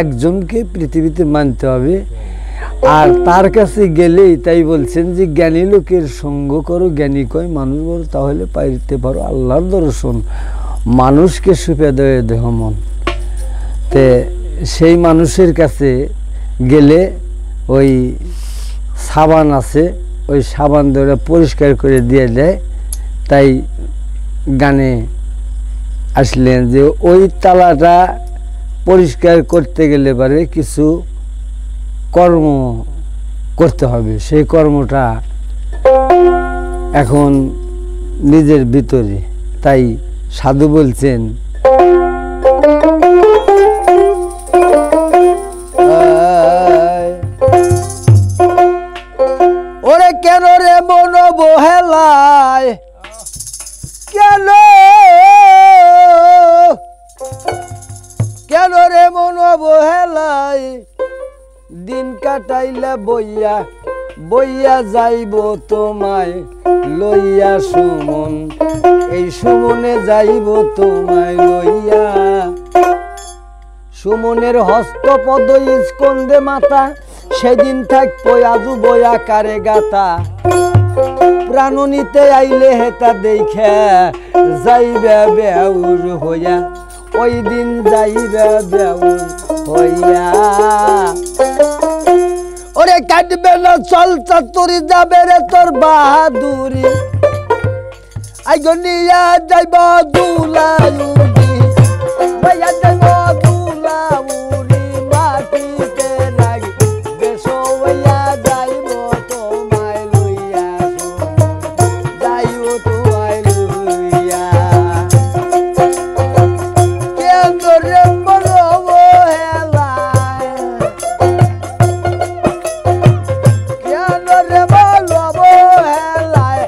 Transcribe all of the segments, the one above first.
একজনকে পৃথিবীতে মানতে হবে। আর তার কাছে গেলেই তাই বলছেন যে জ্ঞানী লোকের সঙ্গ করো, জ্ঞানী কয় মানুষ বড়, তাহলে পাইতে পারো আল্লাহর দর্শন। মানুষকে সুপে দেয় দেহ মন। তে সেই মানুষের কাছে গেলে ওই সাবান আছে, ওই সাবান ধরে পরিষ্কার করে দিয়ে দেয়। তাই গানে আসলেন যে ওই তালাটা পরিষ্কার করতে গেলে পারে কিছু কর্ম করতে হবে, সেই কর্মটা এখন নিজের ভিতরে। তাই সাধু বলছেন ওরে কেন রে মন বহেলায়, কেন কেন রে মন বহেলায়, দিন কাটাইলা বইয়া বইয়া যাইব তোমায় লইয়া সুমন, এই সুমনে যাইব তোমায় লইয়া। সুমনের হস্তপদ স্কন্দে মাতা, সেদিন থাকবো আজু বয়া কারে গাতা। প্রাণ নিতে আইলে হেতা দেখে যাইবে বেউর হইয়া, ওই দিন যাইবে বেউর হইয়া। ওরে কাটবে না চল চাতুরি, যাবে রে তোর বাহাদুরি, আইগো নিয়া যাইব দুলাউরি, ভাইয়া যাইব দুলাউরি, মাটিতে লাগি বেশো হইয়া যাইব তোমায় লইয়া, যাইব তোমায় লইয়া। কেন রে মরব হেলায়, কেন রে মরব হেলায়,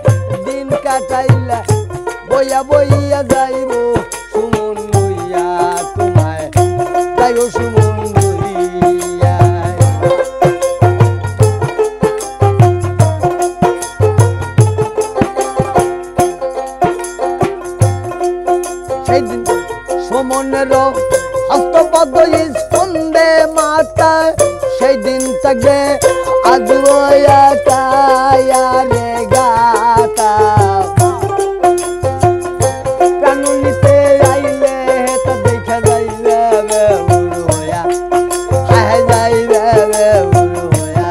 দিন কাটাইলা বইয়া বইয়া যাইব সুমন লইয়া তোমায়, যাইব সুমন লইয়া। সেই দিন সুমনের হস্তপদ স্কন্দে মাতা, সেই দিন থাকবে আজ বয়া কায়া রে গাতা। প্রাণ নিতে আইলে হেতা দেখা যাইবে বেউর হইয়া, হায় যাইবে বেউর হইয়া।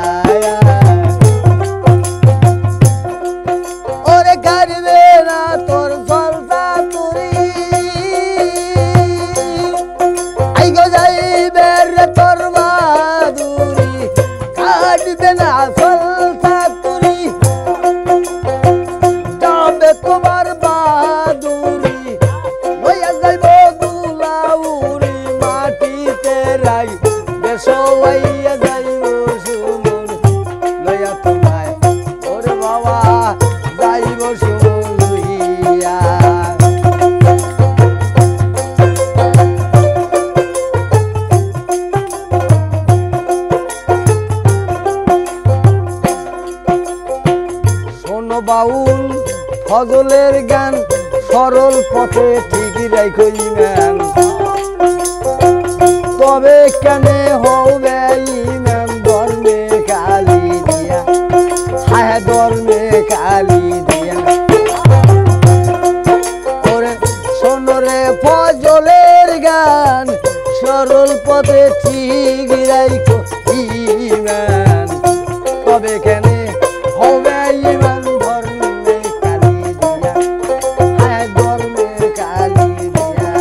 ওরে কাটবে না তোর জলসা তুরি, আইগো যাইবে রে তোর বাহাদুরি, কাটবে না জলসা তুরি, যাবে তোমার বাহাদুরি, লইয়া যাইব দুলাউরি, মাটিতে রাই বেশো হইয়া যাইব সুমন লইয়া তোমায়, ওরে বাবা যাইব সুমন লইয়া। শোনো বাউল ফজলের গান, সরল পথে ঠিকই রাখো ইমান, তবে কেনে হবে ইমান ধর্মে কালি দিয়া, হায় ধর্মে কালি দিয়া। ওরে শোনো রে ফজলের গান, সরল পথে ঠিক রাখো ইমান, তবে কেনে হবে ইমান ধর্মে কালি দিয়া, হায় ধর্মে কালি দিয়া।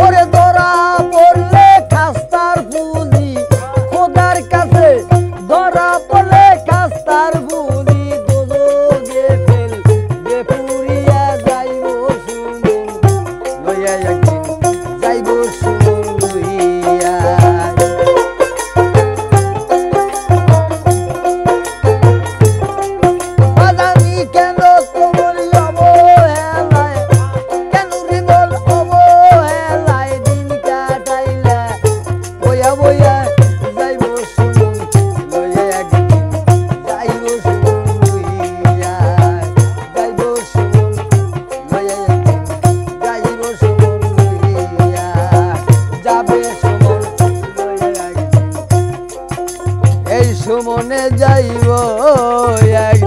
ওরে ধরা পড়লে খাস্তার পুঁজি, খোদার কাছে ধরা পড়লে খাস্তার পুঁজি, দোজখে ফেলবে পুরিয়া, যাইব সুমন লইয়া একদিন, যাইব সুমন লইয়া। সুমনে যাইব এক